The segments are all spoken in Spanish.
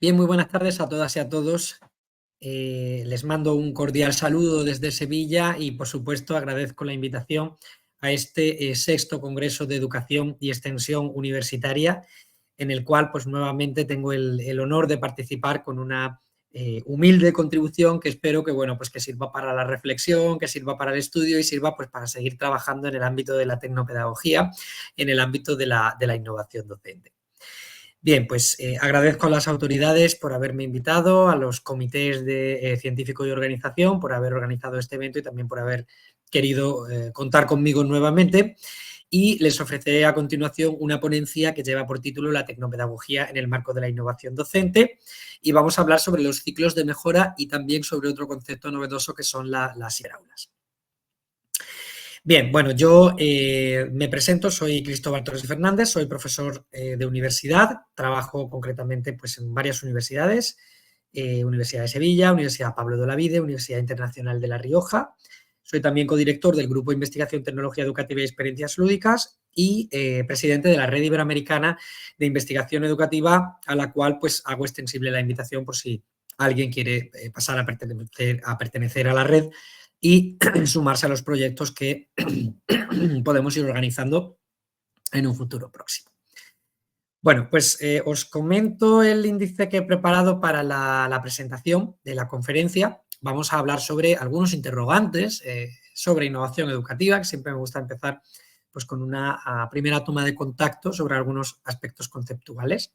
Bien, muy buenas tardes a todas y a todos. Les mando un cordial saludo desde Sevilla y, por supuesto, agradezco la invitación a este sexto Congreso de Educación y Extensión Universitaria, en el cual, pues, nuevamente tengo el honor de participar con una humilde contribución que espero que, bueno, pues que sirva para la reflexión, que sirva para el estudio y sirva, pues, para seguir trabajando en el ámbito de la tecnopedagogía, en el ámbito de la innovación docente. Bien, pues agradezco a las autoridades por haberme invitado, a los comités de científico y organización por haber organizado este evento y también por haber querido contar conmigo nuevamente. Y les ofreceré a continuación una ponencia que lleva por título La tecnopedagogía en el marco de la innovación docente, y vamos a hablar sobre los ciclos de mejora y también sobre otro concepto novedoso que son las ciberaulas. Bien, bueno, yo me presento, soy Cristóbal Torres Fernández, soy profesor de universidad, trabajo concretamente pues, en varias universidades, Universidad de Sevilla, Universidad Pablo de Olavide, Universidad Internacional de La Rioja. Soy también codirector del Grupo de Investigación, Tecnología Educativa y Experiencias Lúdicas y presidente de la Red Iberoamericana de Investigación Educativa, a la cual pues hago extensible la invitación por si alguien quiere pasar a pertenecer a la red y sumarse a los proyectos que podemos ir organizando en un futuro próximo. Bueno, pues os comento el índice que he preparado para la presentación de la conferencia. Vamos a hablar sobre algunos interrogantes sobre innovación educativa, que siempre me gusta empezar pues, con una primera toma de contacto sobre algunos aspectos conceptuales.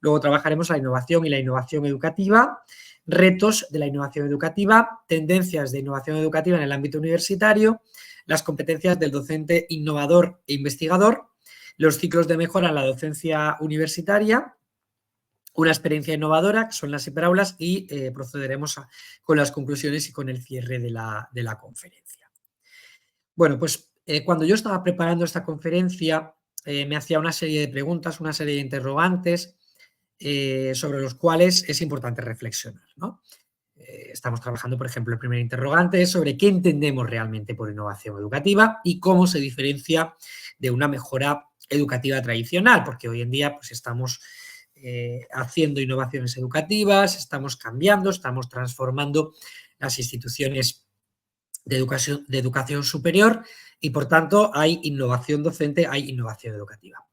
Luego trabajaremos la innovación y la innovación educativa, retos de la innovación educativa, tendencias de innovación educativa en el ámbito universitario, las competencias del docente innovador e investigador, los ciclos de mejora en la docencia universitaria, una experiencia innovadora, que son las hiperaulas, y procederemos con las conclusiones y con el cierre de la conferencia. Bueno, pues cuando yo estaba preparando esta conferencia, me hacía una serie de preguntas, una serie de interrogantes sobre los cuales es importante reflexionar, ¿no? Estamos trabajando, por ejemplo, el primer interrogante es sobre qué entendemos realmente por innovación educativa y cómo se diferencia de una mejora educativa tradicional, porque hoy en día pues, estamos haciendo innovaciones educativas, estamos cambiando, estamos transformando las instituciones de educación superior y, por tanto, hay innovación docente, hay innovación educativa.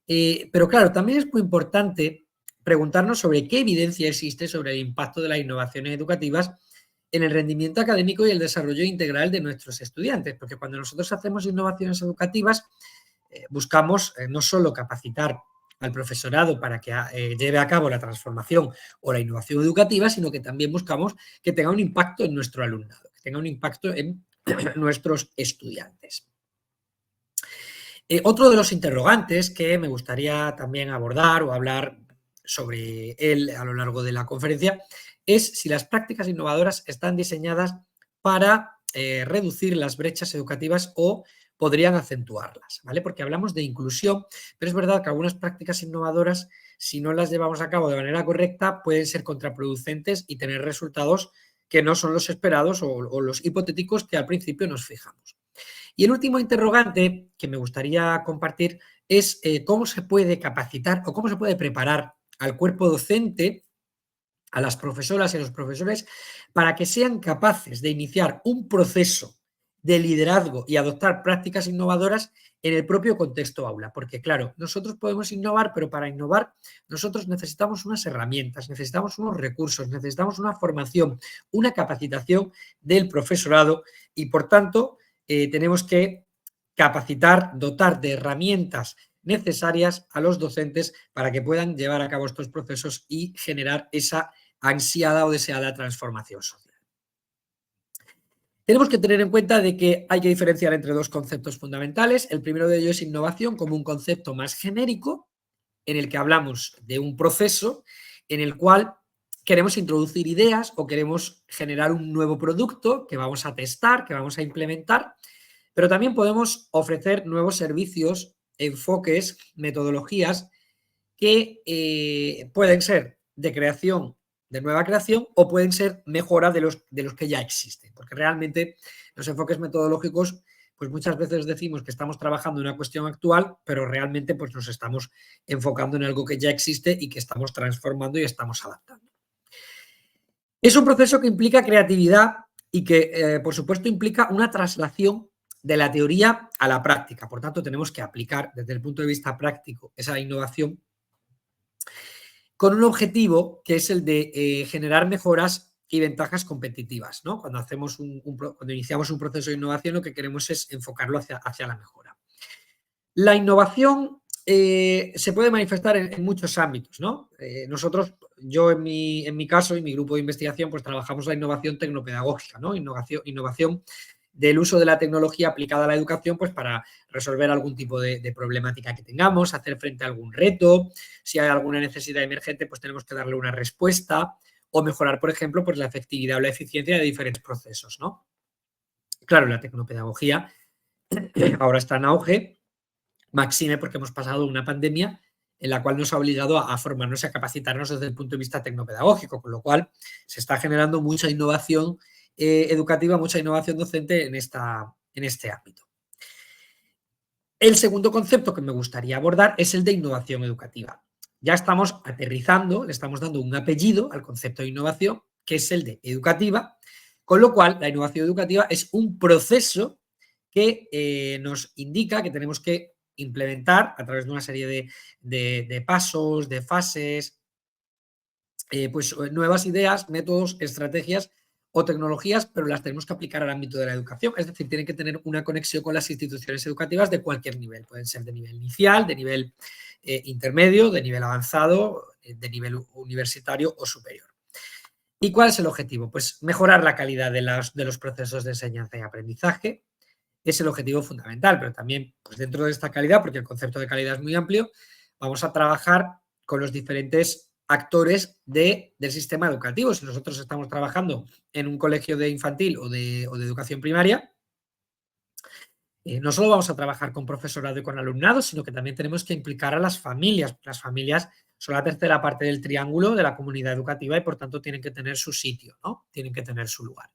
Pero claro, también es muy importante preguntarnos sobre qué evidencia existe sobre el impacto de las innovaciones educativas en el rendimiento académico y el desarrollo integral de nuestros estudiantes, porque cuando nosotros hacemos innovaciones educativas buscamos no solo capacitar al profesorado para que lleve a cabo la transformación o la innovación educativa, sino que también buscamos que tenga un impacto en nuestro alumnado, que tenga un impacto en nuestros estudiantes. Otro de los interrogantes que me gustaría también abordar o hablar sobre él a lo largo de la conferencia es si las prácticas innovadoras están diseñadas para reducir las brechas educativas o podrían acentuarlas, ¿vale? Porque hablamos de inclusión, pero es verdad que algunas prácticas innovadoras, si no las llevamos a cabo de manera correcta, pueden ser contraproducentes y tener resultados que no son los esperados o los hipotéticos que al principio nos fijamos. Y el último interrogante que me gustaría compartir es cómo se puede capacitar o cómo se puede preparar al cuerpo docente, a las profesoras y a los profesores, para que sean capaces de iniciar un proceso de liderazgo y adoptar prácticas innovadoras en el propio contexto aula. Porque, claro, nosotros podemos innovar, pero para innovar nosotros necesitamos unas herramientas, necesitamos unos recursos, necesitamos una formación, una capacitación del profesorado y, por tanto, tenemos que capacitar, dotar de herramientas necesarias a los docentes para que puedan llevar a cabo estos procesos y generar esa ansiada o deseada transformación social. Tenemos que tener en cuenta de que hay que diferenciar entre dos conceptos fundamentales. El primero de ellos es innovación como un concepto más genérico en el que hablamos de un proceso en el cual queremos introducir ideas o queremos generar un nuevo producto que vamos a testar, que vamos a implementar, pero también podemos ofrecer nuevos servicios, enfoques, metodologías que pueden ser de creación, de nueva creación, o pueden ser mejora de los que ya existen, porque realmente los enfoques metodológicos pues muchas veces decimos que estamos trabajando en una cuestión actual, pero realmente pues nos estamos enfocando en algo que ya existe y que estamos transformando y estamos adaptando. Es un proceso que implica creatividad y que, por supuesto, implica una traslación de la teoría a la práctica. Por tanto, tenemos que aplicar desde el punto de vista práctico esa innovación con un objetivo que es el de generar mejoras y ventajas competitivas, ¿no? Cuando iniciamos un proceso de innovación, lo que queremos es enfocarlo hacia la mejora. La innovación se puede manifestar en muchos ámbitos, ¿no? Yo en mi caso y mi grupo de investigación, pues trabajamos la innovación tecnopedagógica, ¿no? Innovación del uso de la tecnología aplicada a la educación, pues para resolver algún tipo de problemática que tengamos, hacer frente a algún reto, si hay alguna necesidad emergente, pues tenemos que darle una respuesta o mejorar, por ejemplo, pues la efectividad o la eficiencia de diferentes procesos, ¿no? Claro, la tecnopedagogía ahora está en auge, máxime porque hemos pasado una pandemia en la cual nos ha obligado a formarnos y a capacitarnos desde el punto de vista tecnopedagógico, con lo cual se está generando mucha innovación educativa, mucha innovación docente en este ámbito. El segundo concepto que me gustaría abordar es el de innovación educativa. Ya estamos aterrizando, le estamos dando un apellido al concepto de innovación, que es el de educativa, con lo cual la innovación educativa es un proceso que nos indica que tenemos que implementar a través de una serie de pasos, de fases, pues nuevas ideas, métodos, estrategias o tecnologías, pero las tenemos que aplicar al ámbito de la educación. Es decir, tienen que tener una conexión con las instituciones educativas de cualquier nivel. Pueden ser de nivel inicial, de nivel intermedio, de nivel avanzado, de nivel universitario o superior. ¿Y cuál es el objetivo? Pues mejorar la calidad de los procesos de enseñanza y aprendizaje. Es el objetivo fundamental, pero también pues dentro de esta calidad, porque el concepto de calidad es muy amplio, vamos a trabajar con los diferentes actores del sistema educativo. Si nosotros estamos trabajando en un colegio de infantil o de educación primaria, no solo vamos a trabajar con profesorado y con alumnado, sino que también tenemos que implicar a las familias. Las familias son la tercera parte del triángulo de la comunidad educativa y por tanto tienen que tener su sitio, ¿no? Tienen que tener su lugar.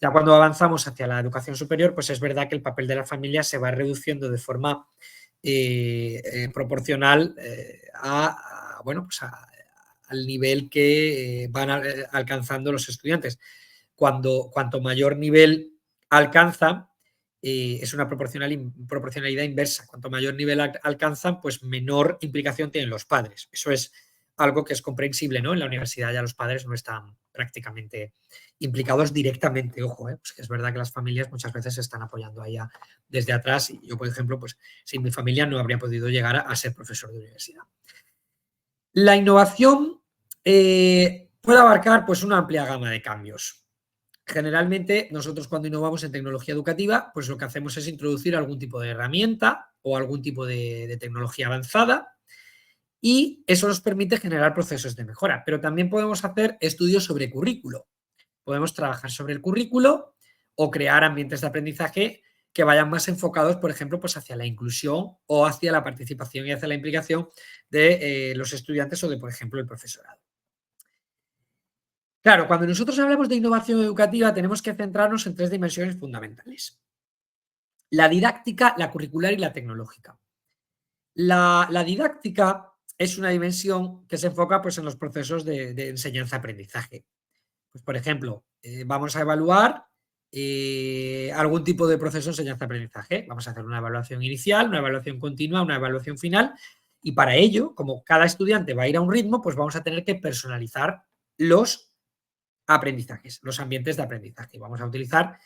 Ya cuando avanzamos hacia la educación superior, pues es verdad que el papel de la familia se va reduciendo de forma proporcional al nivel que van alcanzando los estudiantes. Cuanto mayor nivel alcanzan, es una proporcionalidad inversa. Cuanto mayor nivel alcanzan, pues menor implicación tienen los padres. Eso es algo que es comprensible, ¿no? En la universidad ya los padres no están prácticamente implicados directamente, ojo, pues es verdad que las familias muchas veces se están apoyando ahí desde atrás y yo, por ejemplo, pues sin mi familia no habría podido llegar a ser profesor de universidad. La innovación puede abarcar pues una amplia gama de cambios. Generalmente, nosotros cuando innovamos en tecnología educativa, pues lo que hacemos es introducir algún tipo de herramienta o algún tipo de tecnología avanzada y eso nos permite generar procesos de mejora. Pero también podemos hacer estudios sobre currículo. Podemos trabajar sobre el currículo o crear ambientes de aprendizaje que vayan más enfocados, por ejemplo, pues hacia la inclusión o hacia la participación y hacia la implicación de los estudiantes o de, por ejemplo, el profesorado. Claro, cuando nosotros hablamos de innovación educativa tenemos que centrarnos en tres dimensiones fundamentales. La didáctica, la curricular y la tecnológica. La didáctica es una dimensión que se enfoca pues, en los procesos de enseñanza-aprendizaje. Pues, por ejemplo, vamos a evaluar algún tipo de proceso de enseñanza-aprendizaje. Vamos a hacer una evaluación inicial, una evaluación continua, una evaluación final y para ello, como cada estudiante va a ir a un ritmo, pues vamos a tener que personalizar los aprendizajes, los ambientes de aprendizaje. Vamos a utilizar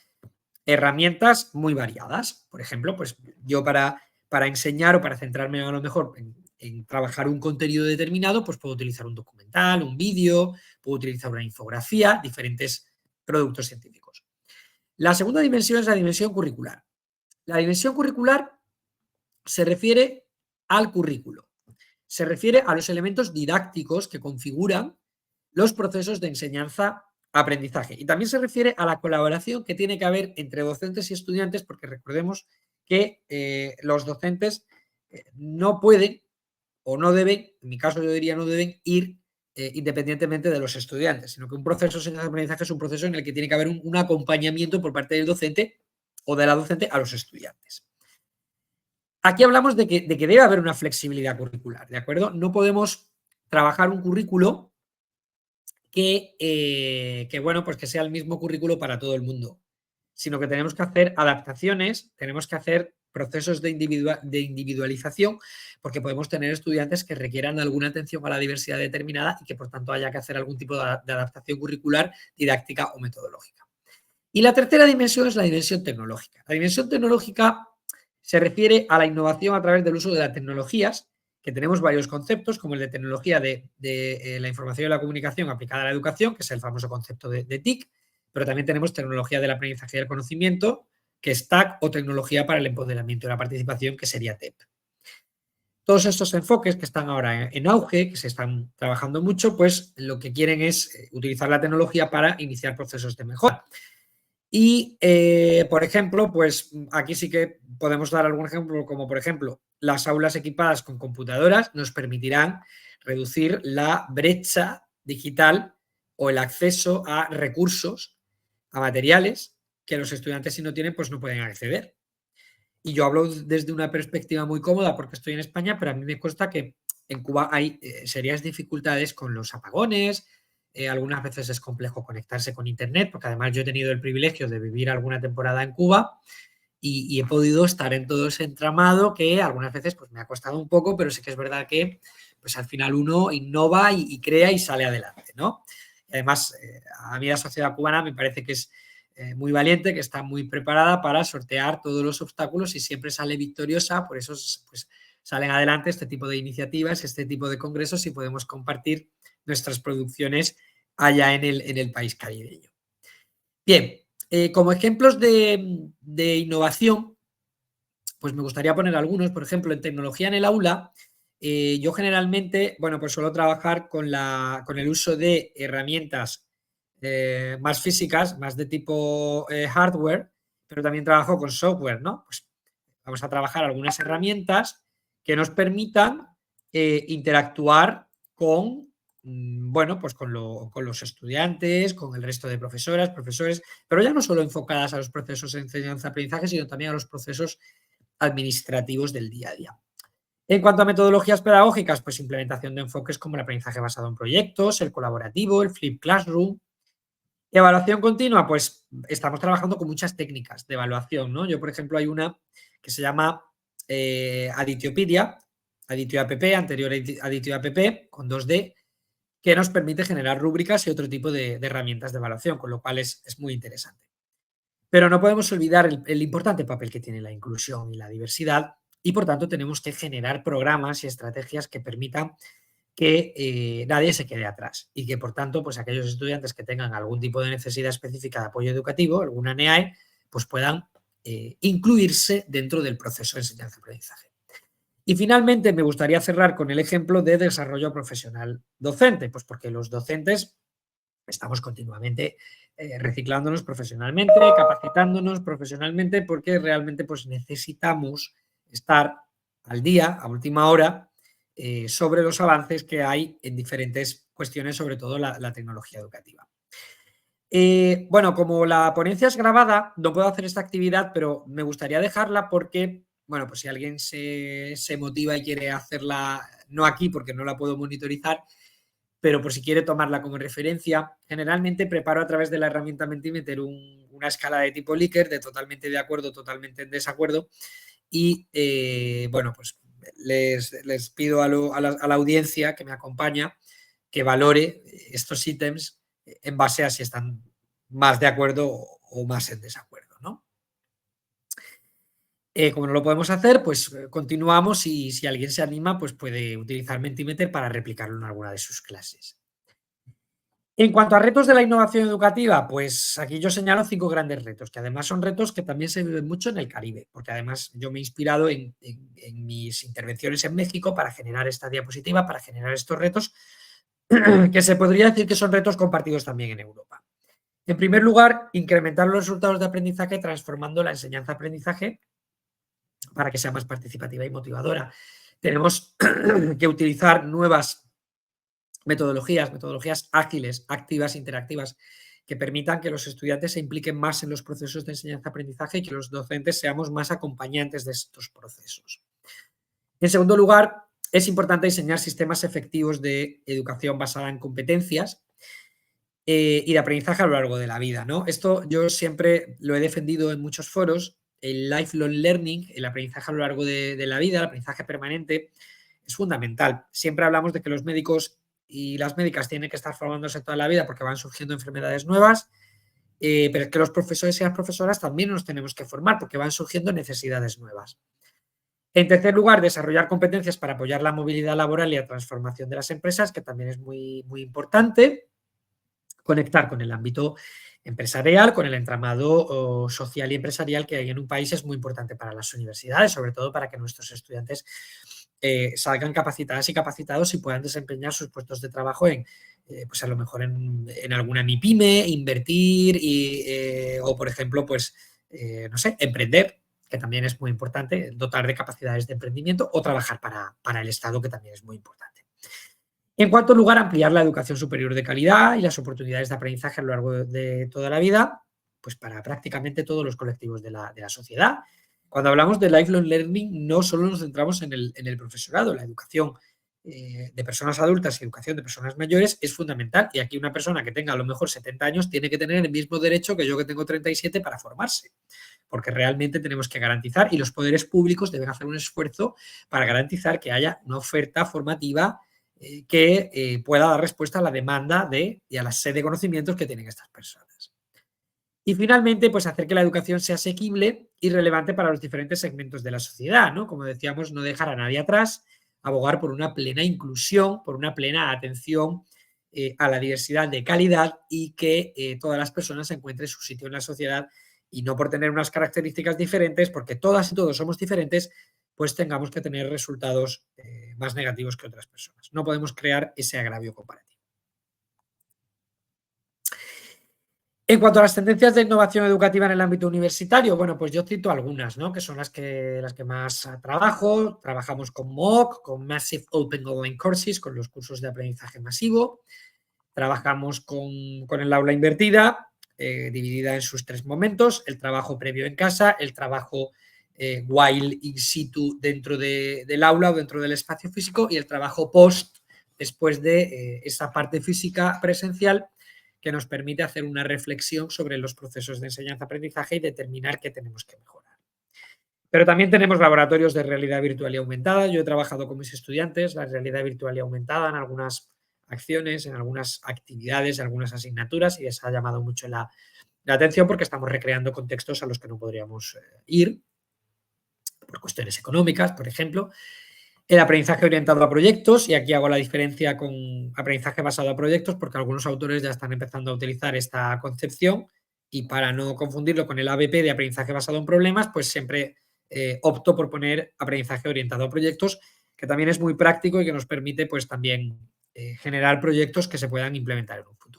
herramientas muy variadas. Por ejemplo, pues yo para enseñar o para centrarme a lo mejor en trabajar un contenido determinado, pues puedo utilizar un documental, un vídeo, puedo utilizar una infografía, diferentes productos científicos. La segunda dimensión es la dimensión curricular. La dimensión curricular se refiere al currículo, se refiere a los elementos didácticos que configuran los procesos de enseñanza-aprendizaje. Y también se refiere a la colaboración que tiene que haber entre docentes y estudiantes, porque recordemos que los docentes no pueden o no deben, en mi caso yo diría no deben ir independientemente de los estudiantes, sino que un proceso de enseñanza-aprendizaje es un proceso en el que tiene que haber un acompañamiento por parte del docente o de la docente a los estudiantes. Aquí hablamos de que debe haber una flexibilidad curricular, ¿de acuerdo? No podemos trabajar un currículo que bueno, pues que sea el mismo currículo para todo el mundo, sino que tenemos que hacer adaptaciones, tenemos que hacer procesos de individualización, porque podemos tener estudiantes que requieran alguna atención a la diversidad determinada y que por tanto haya que hacer algún tipo de adaptación curricular, didáctica o metodológica. Y la tercera dimensión es la dimensión tecnológica. La dimensión tecnológica se refiere a la innovación a través del uso de las tecnologías, que tenemos varios conceptos, como el de tecnología de la información y la comunicación aplicada a la educación, que es el famoso concepto de TIC, pero también tenemos tecnología del aprendizaje y del conocimiento, que es TAC, o tecnología para el empoderamiento y la participación, que sería TEP. Todos estos enfoques que están ahora en auge, que se están trabajando mucho, pues lo que quieren es utilizar la tecnología para iniciar procesos de mejora. Y, por ejemplo, pues aquí sí que podemos dar algún ejemplo, como por ejemplo, las aulas equipadas con computadoras nos permitirán reducir la brecha digital o el acceso a recursos, a materiales que los estudiantes, si no tienen, pues no pueden acceder. Y yo hablo desde una perspectiva muy cómoda porque estoy en España, pero a mí me consta que en Cuba hay serias dificultades con los apagones. Algunas veces es complejo conectarse con Internet, porque además yo he tenido el privilegio de vivir alguna temporada en Cuba y he podido estar en todo ese entramado que algunas veces pues, me ha costado un poco, pero sí que es verdad que pues, al final uno innova y crea y sale adelante, ¿no? Y además, a mí la sociedad cubana me parece que es muy valiente, que está muy preparada para sortear todos los obstáculos y siempre sale victoriosa, por eso pues, salen adelante este tipo de iniciativas, este tipo de congresos y podemos compartir nuestras producciones allá en el país caribeño. Bien, como ejemplos de innovación, pues me gustaría poner algunos, por ejemplo, en tecnología en el aula, yo generalmente, bueno, pues suelo trabajar con el uso de herramientas más físicas, más de tipo hardware, pero también trabajo con software, ¿no? Pues vamos a trabajar algunas herramientas que nos permitan interactuar con, bueno, pues con los estudiantes, con el resto de profesoras, profesores, pero ya no solo enfocadas a los procesos de enseñanza-aprendizaje, sino también a los procesos administrativos del día a día. En cuanto a metodologías pedagógicas, pues implementación de enfoques como el aprendizaje basado en proyectos, el colaborativo, el flip classroom. Evaluación continua, pues estamos trabajando con muchas técnicas de evaluación, ¿no? Yo, por ejemplo, hay una que se llama Aditiopedia, Aditio App, anterior Aditio App, con 2D, que nos permite generar rúbricas y otro tipo de herramientas de evaluación, con lo cual es muy interesante. Pero no podemos olvidar el importante papel que tiene la inclusión y la diversidad y, por tanto, tenemos que generar programas y estrategias que permitan que nadie se quede atrás y que, por tanto, pues aquellos estudiantes que tengan algún tipo de necesidad específica de apoyo educativo, alguna NEAE, pues puedan incluirse dentro del proceso de enseñanza-aprendizaje. Y finalmente me gustaría cerrar con el ejemplo de desarrollo profesional docente, pues porque los docentes estamos continuamente reciclándonos profesionalmente, capacitándonos profesionalmente, porque realmente pues, necesitamos estar al día, a última hora, sobre los avances que hay en diferentes cuestiones, sobre todo la tecnología educativa. Bueno, como la ponencia es grabada, no puedo hacer esta actividad, pero me gustaría dejarla porque, bueno, pues si alguien se motiva y quiere hacerla, no aquí porque no la puedo monitorizar, pero por si quiere tomarla como referencia, generalmente preparo a través de la herramienta Mentimeter una escala de tipo Likert, de totalmente de acuerdo, totalmente en desacuerdo, y bueno, pues les pido a la audiencia que me acompaña que valore estos ítems en base a si están más de acuerdo o más en desacuerdo, ¿no? Como no lo podemos hacer, pues continuamos y si alguien se anima, pues puede utilizar Mentimeter para replicarlo en alguna de sus clases. En cuanto a retos de la innovación educativa, pues aquí yo señalo 5 grandes retos, que además son retos que también se viven mucho en el Caribe, porque además yo me he inspirado en mis intervenciones en México para generar esta diapositiva, para generar estos retos, que se podría decir que son retos compartidos también en Europa. En primer lugar, incrementar los resultados de aprendizaje transformando la enseñanza-aprendizaje para que sea más participativa y motivadora. Tenemos que utilizar nuevas metodologías ágiles, activas, interactivas, que permitan que los estudiantes se impliquen más en los procesos de enseñanza-aprendizaje y que los docentes seamos más acompañantes de estos procesos. En segundo lugar, es importante diseñar sistemas efectivos de educación basada en competencias y de aprendizaje a lo largo de la vida, ¿no? Esto yo siempre lo he defendido en muchos foros. El lifelong learning, el aprendizaje a lo largo de la vida, el aprendizaje permanente, es fundamental. Siempre hablamos de que los médicos y las médicas tienen que estar formándose toda la vida porque van surgiendo enfermedades nuevas, pero es que los profesores y las profesoras también nos tenemos que formar porque van surgiendo necesidades nuevas. En tercer lugar, desarrollar competencias para apoyar la movilidad laboral y la transformación de las empresas, que también es muy, muy importante. Conectar con el ámbito empresarial, con el entramado social y empresarial que hay en un país es muy importante para las universidades, sobre todo para que nuestros estudiantes salgan capacitadas y capacitados y puedan desempeñar sus puestos de trabajo pues a lo mejor en alguna MIPYME, invertir o, por ejemplo, pues, no sé, emprender, que también es muy importante, dotar de capacidades de emprendimiento o trabajar para el Estado, que también es muy importante. En cuarto lugar, ampliar la educación superior de calidad y las oportunidades de aprendizaje a lo largo de toda la vida, pues para prácticamente todos los colectivos de la sociedad. Cuando hablamos de lifelong learning, no solo nos centramos en el profesorado, la educación de personas adultas y educación de personas mayores es fundamental. Y aquí una persona que tenga a lo mejor 70 años tiene que tener el mismo derecho que yo que tengo 37 para formarse, porque realmente tenemos que garantizar, y los poderes públicos deben hacer un esfuerzo para garantizar que haya una oferta formativa que pueda dar respuesta a la demanda y a la sed de conocimientos que tienen estas personas. Y finalmente, pues hacer que la educación sea asequible y relevante para los diferentes segmentos de la sociedad, ¿no? Como decíamos, no dejar a nadie atrás, abogar por una plena inclusión, por una plena atención a la diversidad de calidad y que todas las personas encuentren su sitio en la sociedad y no por tener unas características diferentes, porque todas y todos somos diferentes, pues tengamos que tener resultados más negativos que otras personas. No podemos crear ese agravio comparativo. En cuanto a las tendencias de innovación educativa en el ámbito universitario, bueno, pues yo cito algunas, ¿no? Que son las que más trabajo. Trabajamos con MOOC, con Massive Open Online Courses, con los cursos de aprendizaje masivo. Trabajamos con el aula invertida, dividida en sus tres momentos: el trabajo previo en casa, el trabajo while in situ dentro del aula o dentro del espacio físico, y el trabajo post, después de esa parte física presencial, que nos permite hacer una reflexión sobre los procesos de enseñanza-aprendizaje y determinar qué tenemos que mejorar. Pero también tenemos laboratorios de realidad virtual y aumentada. Yo he trabajado con mis estudiantes la realidad virtual y aumentada en algunas acciones, en algunas actividades, en algunas asignaturas, y les ha llamado mucho la atención porque estamos recreando contextos a los que no podríamos ir por cuestiones económicas, por ejemplo. El aprendizaje orientado a proyectos, y aquí hago la diferencia con aprendizaje basado a proyectos porque algunos autores ya están empezando a utilizar esta concepción, y para no confundirlo con el ABP de aprendizaje basado en problemas, pues siempre opto por poner aprendizaje orientado a proyectos, que también es muy práctico y que nos permite pues también generar proyectos que se puedan implementar en un futuro.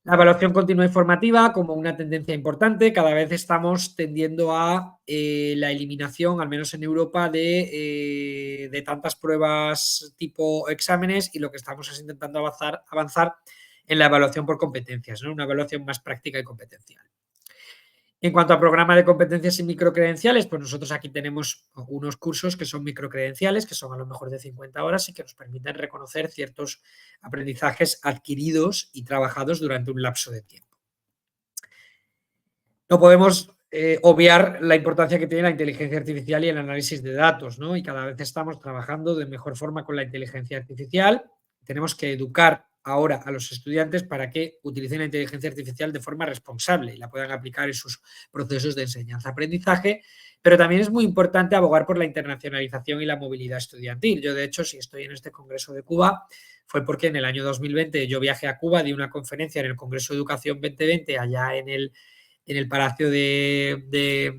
La evaluación continua informativa como una tendencia importante. Cada vez estamos tendiendo a la eliminación, al menos en Europa, de tantas pruebas tipo exámenes, y lo que estamos es intentando avanzar en la evaluación por competencias, ¿no? Una evaluación más práctica y competencial. En cuanto a programa de competencias y microcredenciales, pues nosotros aquí tenemos unos cursos que son microcredenciales, que son a lo mejor de 50 horas y que nos permiten reconocer ciertos aprendizajes adquiridos y trabajados durante un lapso de tiempo. No podemos obviar la importancia que tiene la inteligencia artificial y el análisis de datos, ¿no? Y cada vez estamos trabajando de mejor forma con la inteligencia artificial. Tenemos que educar ahora a los estudiantes para que utilicen la inteligencia artificial de forma responsable y la puedan aplicar en sus procesos de enseñanza-aprendizaje, pero también es muy importante abogar por la internacionalización y la movilidad estudiantil. Yo, de hecho, si estoy en este Congreso de Cuba, fue porque en el año 2020 yo viajé a Cuba, di una conferencia en el Congreso de Educación 2020 allá en el Palacio de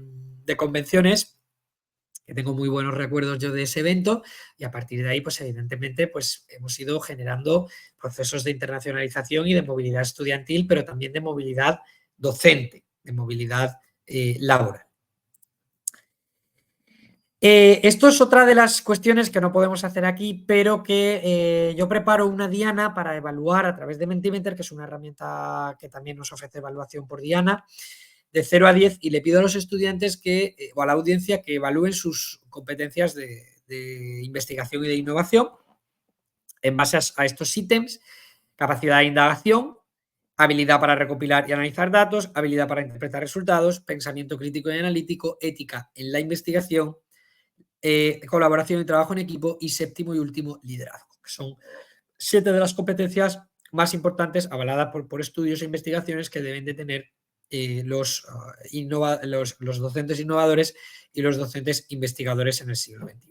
Convenciones, que tengo muy buenos recuerdos yo de ese evento, y a partir de ahí, pues evidentemente, pues hemos ido generando procesos de internacionalización y de movilidad estudiantil, pero también de movilidad docente, de movilidad laboral. Esto es otra de las cuestiones que no podemos hacer aquí, pero que yo preparo una diana para evaluar a través de Mentimeter, que es una herramienta que también nos ofrece evaluación por diana, de 0 a 10, y le pido a los estudiantes o a la audiencia que evalúen sus competencias de investigación y de innovación en base a estos ítems: capacidad de indagación, habilidad para recopilar y analizar datos, habilidad para interpretar resultados, pensamiento crítico y analítico, ética en la investigación, colaboración y trabajo en equipo, y séptimo y último, liderazgo, que son 7 de las competencias más importantes avaladas por estudios e investigaciones que deben de tener los docentes innovadores y los docentes investigadores en el siglo XXI.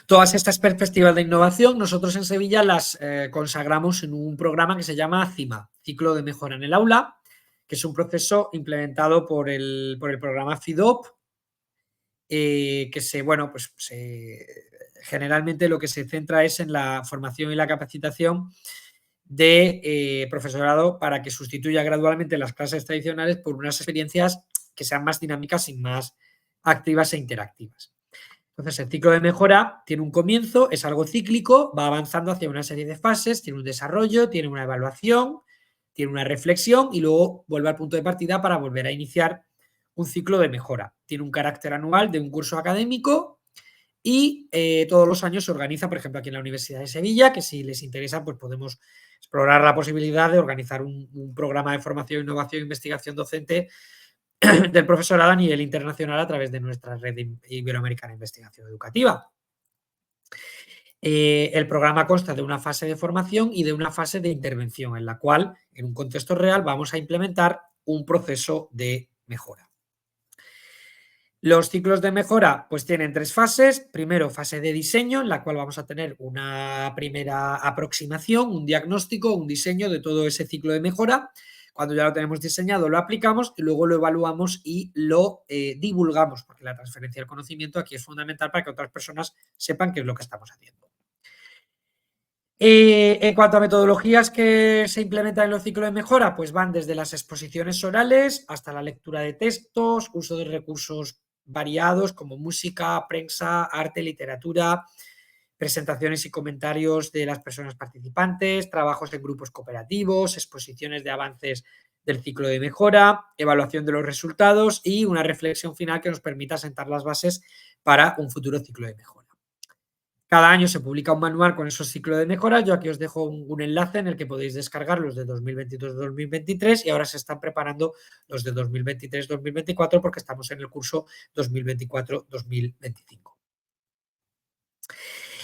Todas estas perspectivas de innovación nosotros en Sevilla las consagramos en un programa que se llama CIMA, Ciclo de Mejora en el Aula, que es un proceso implementado por el programa FIDOP, generalmente lo que se centra es en la formación y la capacitación de profesorado para que sustituya gradualmente las clases tradicionales por unas experiencias que sean más dinámicas y más activas e interactivas. Entonces, el ciclo de mejora tiene un comienzo, es algo cíclico, va avanzando hacia una serie de fases, tiene un desarrollo, tiene una evaluación, tiene una reflexión y luego vuelve al punto de partida para volver a iniciar un ciclo de mejora. Tiene un carácter anual de un curso académico y todos los años se organiza, por ejemplo, aquí en la Universidad de Sevilla, que si les interesa, pues podemos explorar la posibilidad de organizar un programa de formación, innovación e investigación docente del profesorado a nivel internacional a través de nuestra red iberoamericana de investigación educativa. El programa consta de una fase de formación y de una fase de intervención, en la cual, en un contexto real, vamos a implementar un proceso de mejora. Los ciclos de mejora pues tienen 3 fases. Primero, fase de diseño, en la cual vamos a tener una primera aproximación, un diagnóstico, un diseño de todo ese ciclo de mejora. Cuando ya lo tenemos diseñado, lo aplicamos y luego lo evaluamos y lo divulgamos, porque la transferencia del conocimiento aquí es fundamental para que otras personas sepan qué es lo que estamos haciendo. En cuanto a metodologías que se implementan en los ciclos de mejora, pues van desde las exposiciones orales hasta la lectura de textos, uso de recursos variados como música, prensa, arte, literatura, presentaciones y comentarios de las personas participantes, trabajos en grupos cooperativos, exposiciones de avances del ciclo de mejora, evaluación de los resultados y una reflexión final que nos permita sentar las bases para un futuro ciclo de mejora. Cada año se publica un manual con esos ciclos de mejora. Yo aquí os dejo un enlace en el que podéis descargar los de 2022-2023 y ahora se están preparando los de 2023-2024 porque estamos en el curso 2024-2025.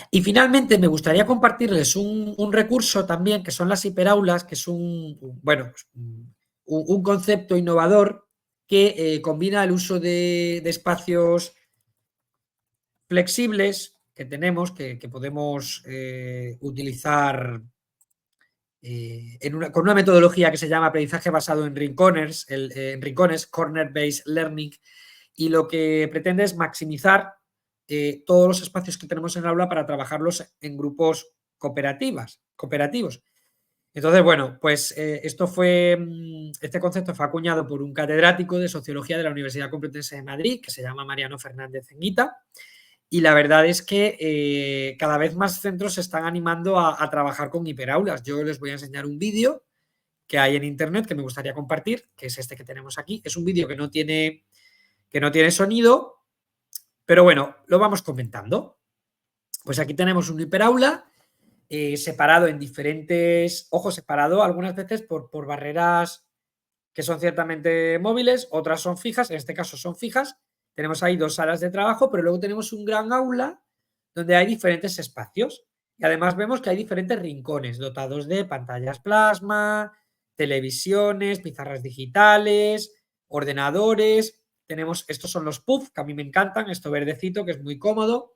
Y finalmente me gustaría compartirles un recurso también que son las hiperaulas, que es un concepto innovador que combina el uso de espacios flexibles que tenemos, que podemos utilizar con una metodología que se llama aprendizaje basado en rincones, Corner-Based Learning, y lo que pretende es maximizar todos los espacios que tenemos en el aula para trabajarlos en grupos cooperativos. Entonces, bueno, pues este concepto fue acuñado por un catedrático de Sociología de la Universidad Complutense de Madrid, que se llama Mariano Fernández Enguita, y la verdad es que cada vez más centros se están animando a trabajar con hiperaulas. Yo les voy a enseñar un vídeo que hay en internet que me gustaría compartir, que es este que tenemos aquí. Es un vídeo que no tiene sonido, pero bueno, lo vamos comentando. Pues aquí tenemos un hiperaula separado en diferentes, separado algunas veces por barreras que son ciertamente móviles, otras son fijas, en este caso son fijas. Tenemos ahí 2 salas de trabajo, pero luego tenemos un gran aula donde hay diferentes espacios. Y además vemos que hay diferentes rincones dotados de pantallas plasma, televisiones, pizarras digitales, ordenadores. Estos son los puffs, que a mí me encantan, esto verdecito, que es muy cómodo.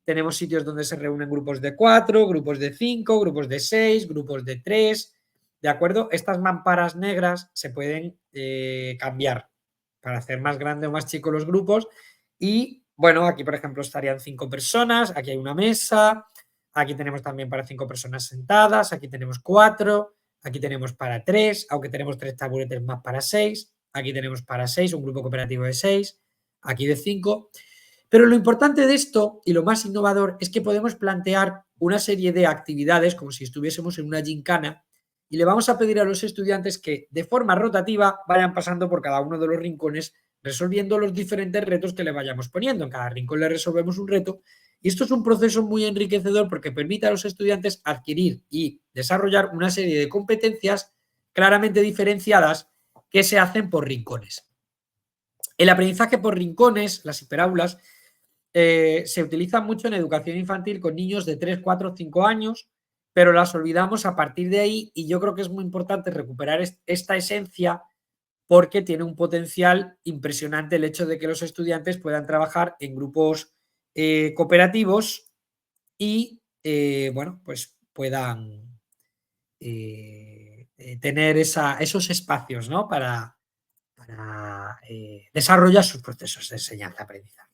Tenemos sitios donde se reúnen grupos de 4, grupos de 5, grupos de 6, grupos de 3. ¿De acuerdo? Estas mamparas negras se pueden cambiar para hacer más grande o más chico los grupos. Y bueno, aquí por ejemplo estarían 5 personas, aquí hay una mesa, aquí tenemos también para 5 personas sentadas, aquí tenemos 4, aquí tenemos para 3, aunque tenemos 3 taburetes más para 6, aquí tenemos para 6, un grupo cooperativo de 6, aquí de 5. Pero lo importante de esto y lo más innovador es que podemos plantear una serie de actividades como si estuviésemos en una gincana y le vamos a pedir a los estudiantes que de forma rotativa vayan pasando por cada uno de los rincones resolviendo los diferentes retos que le vayamos poniendo. En cada rincón le resolvemos un reto y esto es un proceso muy enriquecedor porque permite a los estudiantes adquirir y desarrollar una serie de competencias claramente diferenciadas que se hacen por rincones. El aprendizaje por rincones, las hiperaulas, se utiliza mucho en educación infantil con niños de 3, 4, 5 años, pero las olvidamos a partir de ahí y yo creo que es muy importante recuperar esta esencia porque tiene un potencial impresionante el hecho de que los estudiantes puedan trabajar en grupos cooperativos y, bueno, pues puedan tener esos espacios, ¿no? para desarrollar sus procesos de enseñanza-aprendizaje.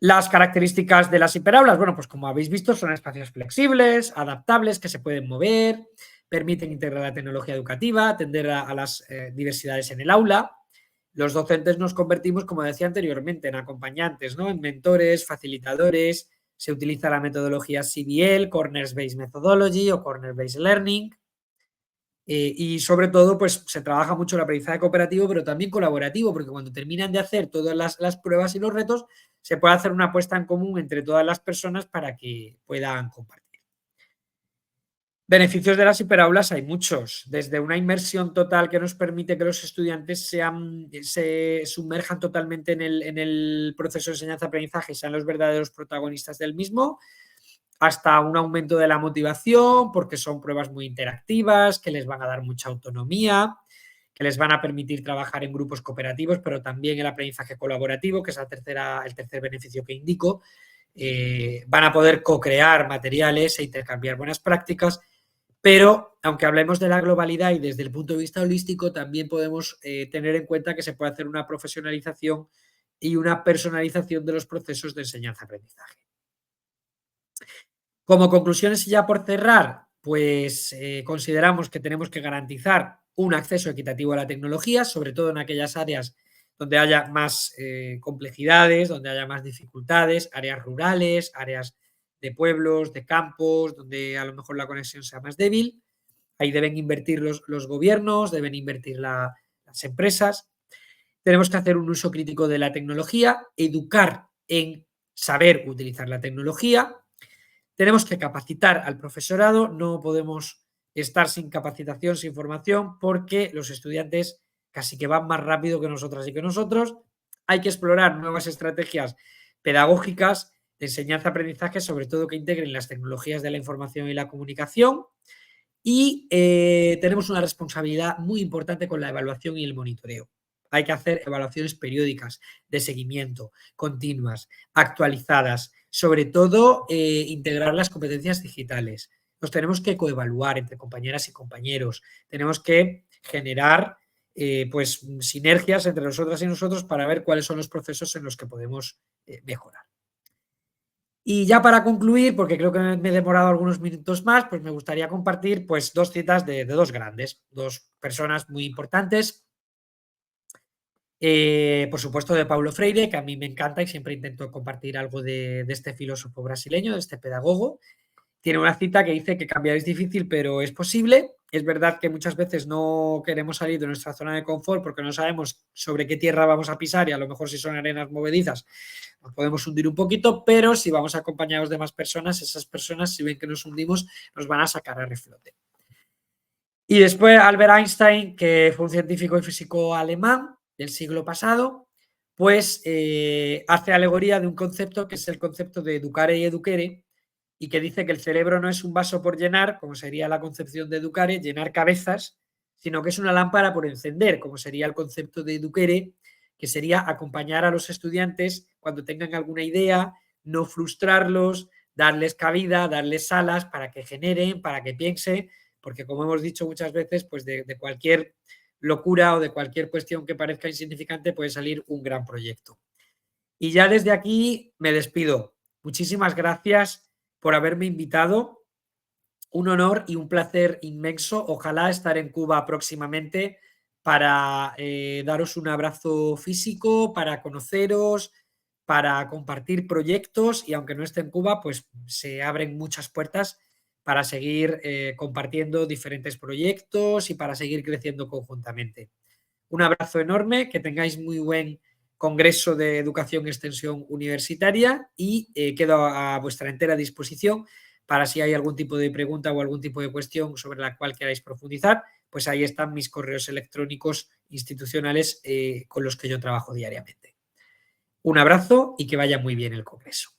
Las características de las hiperaulas, bueno, pues como habéis visto, son espacios flexibles, adaptables, que se pueden mover, permiten integrar la tecnología educativa, atender a las diversidades en el aula. Los docentes nos convertimos, como decía anteriormente, en acompañantes, ¿no? En mentores, facilitadores. Se utiliza la metodología CBL, Corners Based Methodology o Corner Based Learning. Y sobre todo, pues se trabaja mucho el aprendizaje cooperativo, pero también colaborativo, porque cuando terminan de hacer todas las pruebas y los retos, se puede hacer una apuesta en común entre todas las personas para que puedan compartir. Beneficios de las hiperaulas hay muchos, desde una inmersión total que nos permite que los estudiantes se sumerjan totalmente en el proceso de enseñanza-aprendizaje y sean los verdaderos protagonistas del mismo, hasta un aumento de la motivación, porque son pruebas muy interactivas, que les van a dar mucha autonomía, que les van a permitir trabajar en grupos cooperativos, pero también el aprendizaje colaborativo, que es el tercer beneficio que indico. Van a poder co-crear materiales e intercambiar buenas prácticas, pero aunque hablemos de la globalidad y desde el punto de vista holístico, también podemos tener en cuenta que se puede hacer una profesionalización y una personalización de los procesos de enseñanza-aprendizaje. Como conclusiones y ya por cerrar, pues consideramos que tenemos que garantizar un acceso equitativo a la tecnología, sobre todo en aquellas áreas donde haya más complejidades, donde haya más dificultades, áreas rurales, áreas de pueblos, de campos, donde a lo mejor la conexión sea más débil. Ahí deben invertir los gobiernos, deben invertir las empresas. Tenemos que hacer un uso crítico de la tecnología, educar en saber utilizar la tecnología. Tenemos que capacitar al profesorado, no podemos estar sin capacitación, sin formación, porque los estudiantes casi que van más rápido que nosotras y que nosotros. Hay que explorar nuevas estrategias pedagógicas de enseñanza-aprendizaje, sobre todo que integren las tecnologías de la información y la comunicación. Y tenemos una responsabilidad muy importante con la evaluación y el monitoreo. Hay que hacer evaluaciones periódicas de seguimiento, continuas, actualizadas, sobre todo integrar las competencias digitales. Nos tenemos que coevaluar entre compañeras y compañeros, tenemos que generar pues sinergias entre nosotras y nosotros para ver cuáles son los procesos en los que podemos mejorar. Y ya para concluir, porque creo que me he demorado algunos minutos más, pues me gustaría compartir pues, dos citas de dos grandes, dos personas muy importantes. Por supuesto, de Paulo Freire, que a mí me encanta y siempre intento compartir algo de este filósofo brasileño, de este pedagogo. Tiene una cita que dice que cambiar es difícil, pero es posible. Es verdad que muchas veces no queremos salir de nuestra zona de confort porque no sabemos sobre qué tierra vamos a pisar y a lo mejor si son arenas movedizas nos podemos hundir un poquito, pero si vamos acompañados de más personas, esas personas, si ven que nos hundimos, nos van a sacar a reflote. Y después Albert Einstein, que fue un científico y físico alemán del siglo pasado, pues hace alegoría de un concepto que es el concepto de educare y eduquere, y que dice que el cerebro no es un vaso por llenar, como sería la concepción de educare, llenar cabezas, sino que es una lámpara por encender, como sería el concepto de eduquere, que sería acompañar a los estudiantes cuando tengan alguna idea, no frustrarlos, darles cabida, darles alas para que generen, para que piensen, porque como hemos dicho muchas veces, pues de cualquier locura o de cualquier cuestión que parezca insignificante puede salir un gran proyecto. Y ya desde aquí me despido. Muchísimas gracias por haberme invitado. Un honor y un placer inmenso. Ojalá estar en Cuba próximamente para daros un abrazo físico, para conoceros, para compartir proyectos y aunque no esté en Cuba, pues se abren muchas puertas para seguir compartiendo diferentes proyectos y para seguir creciendo conjuntamente. Un abrazo enorme, que tengáis muy buen Congreso de Educación y Extensión Universitaria y quedo a vuestra entera disposición para si hay algún tipo de pregunta o algún tipo de cuestión sobre la cual queráis profundizar, pues ahí están mis correos electrónicos institucionales con los que yo trabajo diariamente. Un abrazo y que vaya muy bien el Congreso.